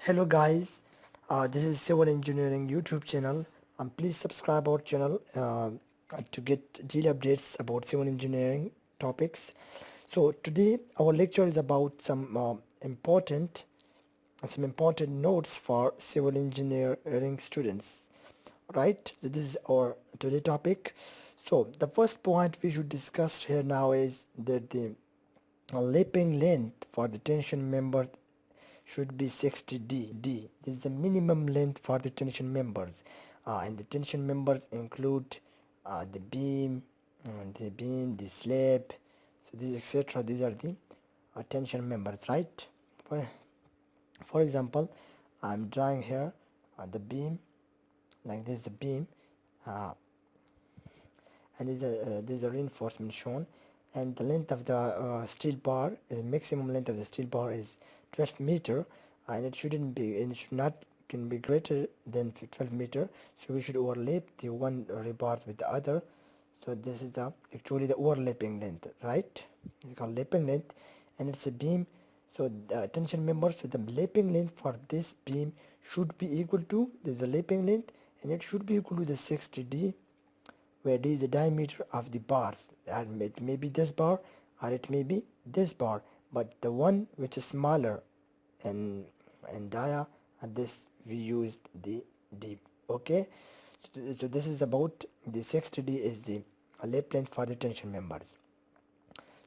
Hello guys, this is Civil Engineering YouTube channel. Please subscribe our channel to get daily updates about civil engineering topics. So today our lecture is about some important notes for civil engineering students. Right? So this is our today topic. So the first point we should discuss here now is that the lapping length for the tension member should be 60 D. This is the minimum length for the tension members. And the tension members include the slab, so these etc. These are the tension members, right? For, for example, I'm drawing here the beam, like this is the beam, uh, and there's a reinforcement shown, and the length of the steel bar is maximum length of the steel bar is 12 meter, and it should not can be greater than 12 meter, so we should overlap the one rebars with the other. So this is the actually the overlapping length, right? It's called lapping length, and it's a beam. So the tension member, so the lapping length for this beam should be equal to this is the lapping length, and it should be equal to the 60 D, where d is the diameter of the bars, and it may be this bar or it may be this bar, but the one which is smaller and dia, and this we used the d. Okay, so this is about the 60 D is the lap length for the tension members.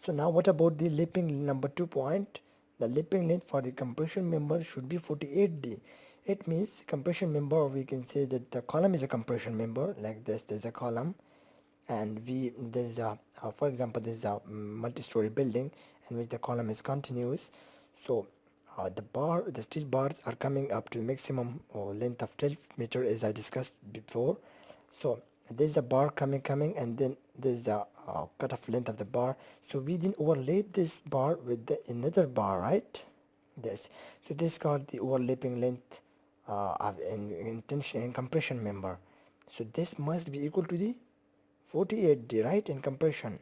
So now what about the lapping number 2 point? The lapping length for the compression member should be 48D. It means compression member, we can say that the column is a compression member, like this, there's a column, and there's a for example, there's a multi-story building in which the column is continuous. So the steel bars are coming up to maximum length of 12 meter, as I discussed before. So there's a bar coming, and then there's a cut-off length of the bar. So we then overlap this bar with the another bar, right? This. So this is called the overlapping length of in tension and compression member. So this must be equal to the 48D, right, in compression,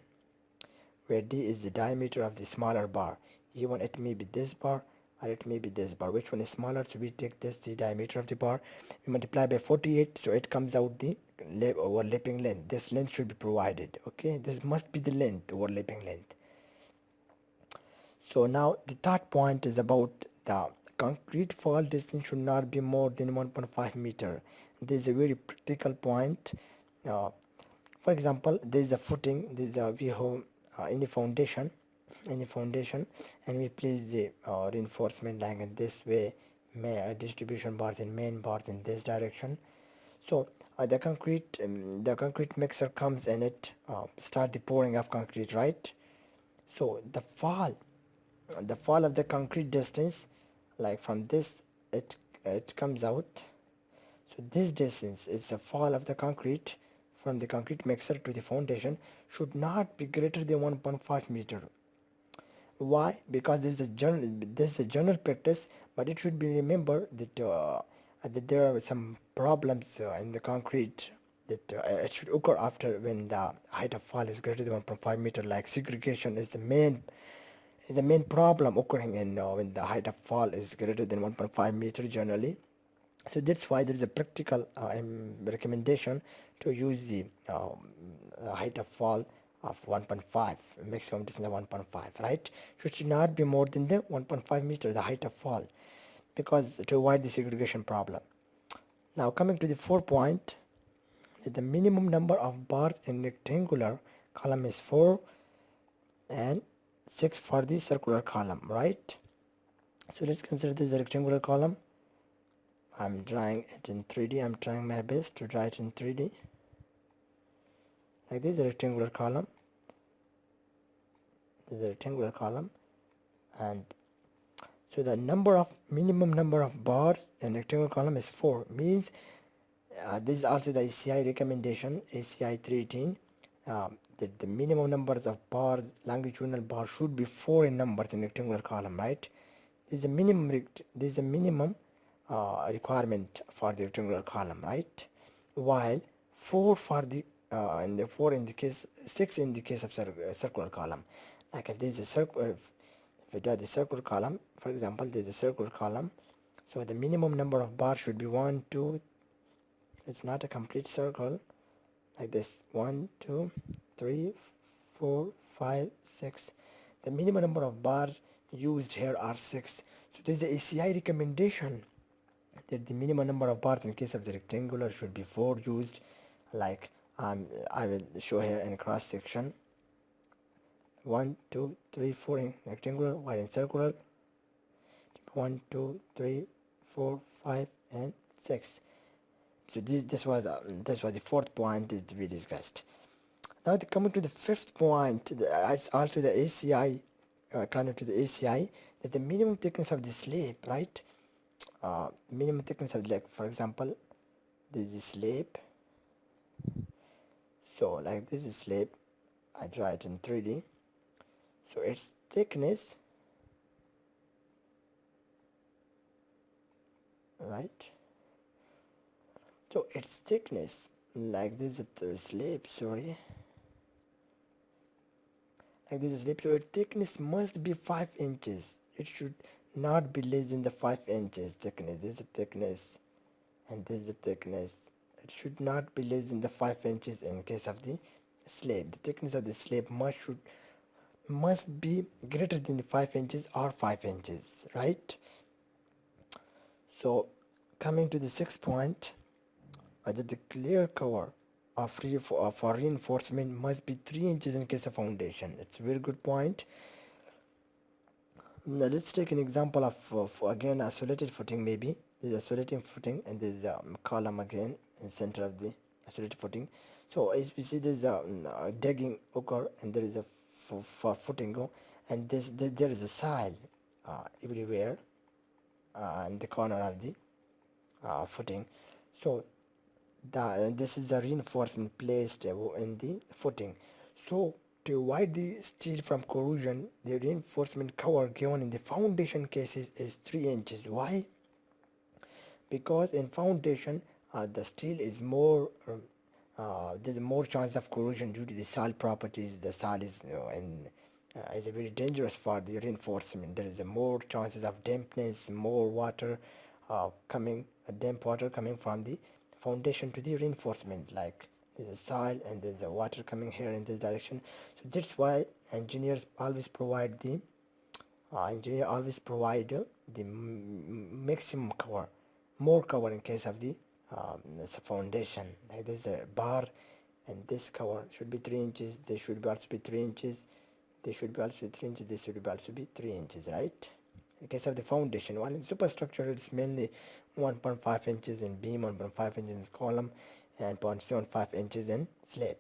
where D is the diameter of the smaller bar. Even it may be this bar or it may be this bar. Which one is smaller? So we take this, the diameter of the bar, we multiply by 48, so it comes out the overlapping length. This length should be provided. Okay, this must be the length, overlapping length. So now the third point is about the concrete fall distance should not be more than 1.5 meter. This is a very critical point. Uh, for example, there is a footing, there is a we have any foundation, and we place the reinforcement line in this way, distribution bars and main bars in this direction. So the concrete mixer comes and it start the pouring of concrete, right? So the fall of the concrete distance, like from this, it comes out. So this distance is the fall of the concrete from the concrete mixer to the foundation should not be greater than 1.5 meter. Why? Because this is a general practice, but it should be remembered that there are some problems in the concrete that it should occur after when the height of fall is greater than 1.5 meter. Like segregation is the main problem occurring in when the height of fall is greater than 1.5 meter generally. So that's why there is a practical recommendation to use the height of fall of 1.5, maximum distance of 1.5, right? So it should not be more than the 1.5 meter, the height of fall, because to avoid the segregation problem. Now coming to the 4 point, the minimum number of bars in rectangular column is 4 and 6 for the circular column, right? So let's consider this a rectangular column. I'm drawing it in 3D. I'm trying my best to draw it in 3D. Like this is a rectangular column. This is a rectangular column, and so the minimum number of bars in rectangular column is 4. Means this is also the ACI recommendation, ACI 318. That the minimum numbers of bars, longitudinal bars, should be 4 in numbers in rectangular column, right? This is a minimum requirement for the rectangular column, right? While 4 for the in the 4 in the case 6 in the case of circular column. Like if there is a circle, if we draw the circular column, for example, there is a circular column, So the minimum number of bars should be 1, 2. It's not a complete circle like this. 1, 2, 3, 4, 5, 6. The minimum number of bars used here are 6. So this is the ACI recommendation that the minimum number of bars in case of the rectangular should be 4 used. Like I will show here in cross section. 1, 2, 3, 4 in rectangular, while in circular 1, 2, 3, 4, 5, and 6. So this was the fourth point that we discussed. Now coming to the fifth point, it's also the ACI, according to the ACI, that the minimum thickness of the slab, right? Minimum thickness of, like for example, this is slab. So like this is slab, I draw it in 3D. So its thickness, right? So its thickness, like this is the slab, sorry. Like this is slab, so its thickness must be 5 inches. It should not be less than the 5 inches thickness. This is the thickness, and this is the thickness. It should not be less than the 5 inches in case of the slab. The thickness of the slab must be greater than the 5 inches or 5 inches, right? So coming to the sixth point, that the clear cover for reinforcement must be 3 inches in case of foundation. It's a very good point. Now let's take an example of again isolated footing. Maybe this is isolated footing, and this is a column again in center of the isolated footing. So as we see, there's a digging occur, and there is a for footing go, and there is a soil everywhere in the corner of the footing. So this is the reinforcement placed in the footing. So to avoid the steel from corrosion, the reinforcement cover given in the foundation cases is 3 inches. Why? Because in foundation the steel is more there's more chance of corrosion due to the soil properties. The soil is is very dangerous for the reinforcement. There is more chances of dampness, more water damp water coming from the foundation to the reinforcement. Like there's a soil and there's a water coming here in this direction. So that's why engineers always provide the maximum cover, more cover in case of the foundation. Like there's a bar, and this cover should be 3 inches. This should be also be 3 inches. This should be also 3 inches. This should be also be 3 inches, right? In case of the foundation, while in superstructure it's mainly 1.5 inches in beam, 1.5 inches in column, and 0.75 inches in slab.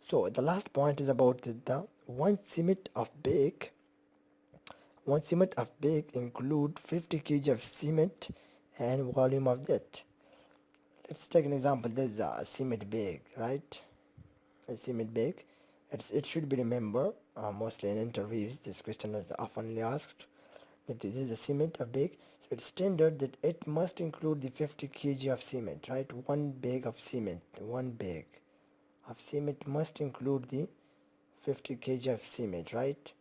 So the last point is about the one cement of bag. One cement of bag include 50 kg of cement and volume of that. Let's take an example. This is a cement bag, right? A cement bag. It should be remembered mostly in interviews. This question is often asked. That this is a cement of bag. So it's standard that it must include the 50 kg of cement, right? One bag of cement must include the 50 kg of cement, right?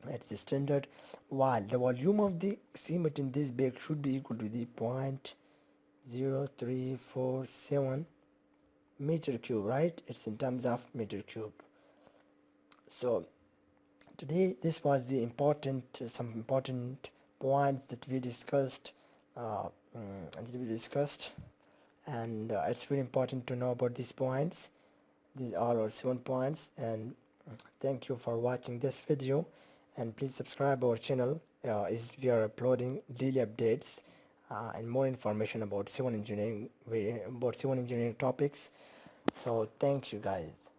That's the standard. While the volume of the cement in this bag should be equal to the 0.0347 meter cube, right? It's in terms of meter cube. So today this was the some important points that we discussed and it's very important to know about these points. These are our 7 points, and thank you for watching this video, and please subscribe our channel as we are uploading daily updates and more information about civil engineering topics. So thank you guys.